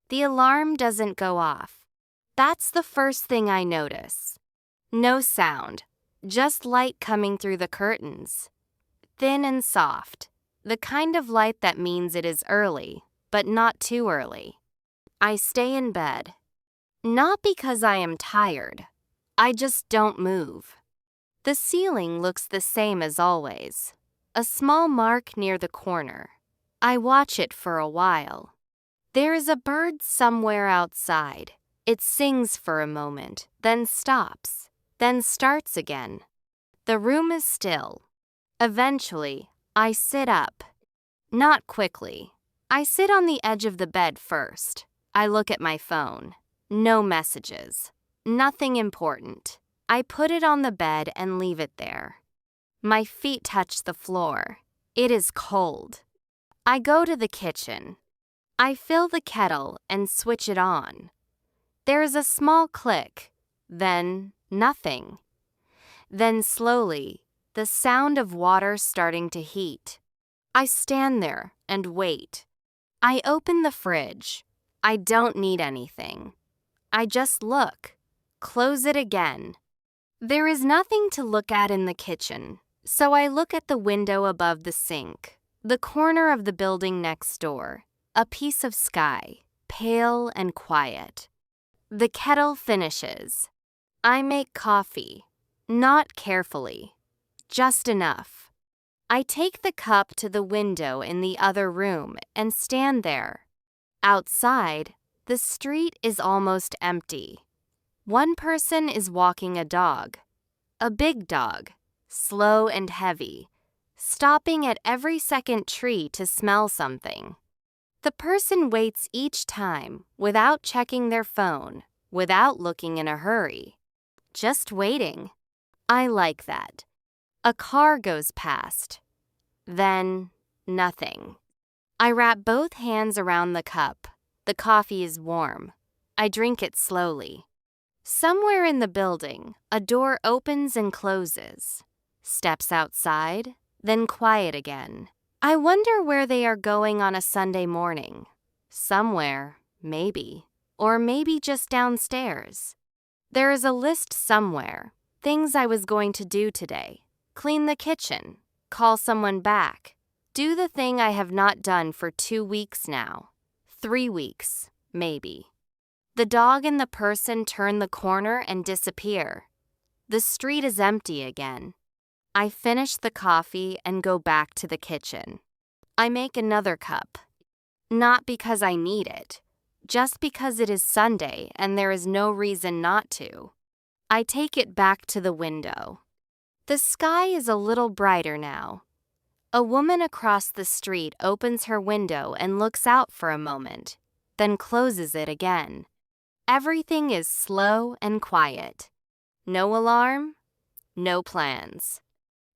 The alarm doesn't go off. That's the first thing I notice. No sound, just light coming through the curtains. Thin and soft, the kind of light that means it is early, but not too early. I stay in bed. Not because I am tired. I just don't move. The ceiling looks the same as always. A small mark near the corner. I watch it for a while. There is a bird somewhere outside. It sings for a moment, then stops, then starts again. The room is still. Eventually, I sit up. Not quickly. I sit on the edge of the bed first. I look at my phone. No messages. Nothing important. I put it on the bed and leave it there. My feet touch the floor. It is cold. I go to the kitchen. I fill the kettle and switch it on. There is a small click, then nothing. Then slowly, the sound of water starting to heat. I stand there and wait. I open the fridge. I don't need anything. I just look. Close it again. There is nothing to look at in the kitchen, so I look at the window above the sink, the corner of the building next door, a piece of sky, pale and quiet. The kettle finishes. I make coffee, not carefully, just enough. I take the cup to the window in the other room and stand there. Outside, the street is almost empty. One person is walking a dog, a big dog, slow and heavy, stopping at every second tree to smell something. The person waits each time without checking their phone, without looking in a hurry. Just waiting. I like that. A car goes past. Then, nothing. I wrap both hands around the cup. The coffee is warm. I drink it slowly. Somewhere in the building, a door opens and closes. Steps outside, then quiet again. I wonder where they are going on a Sunday morning. Somewhere, maybe. Or maybe just downstairs. There is a list somewhere. Things I was going to do today. Clean the kitchen. Call someone back. Do the thing I have not done for 2 weeks now. 3 weeks, maybe. The dog and the person turn the corner and disappear. The street is empty again. I finish the coffee and go back to the kitchen. I make another cup. Not because I need it, just because it is Sunday and there is no reason not to. I take it back to the window. The sky is a little brighter now. A woman across the street opens her window and looks out for a moment, then closes it again. Everything is slow and quiet. No alarm, no plans.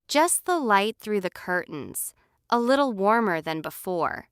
Just the light through the curtains, a little warmer than before.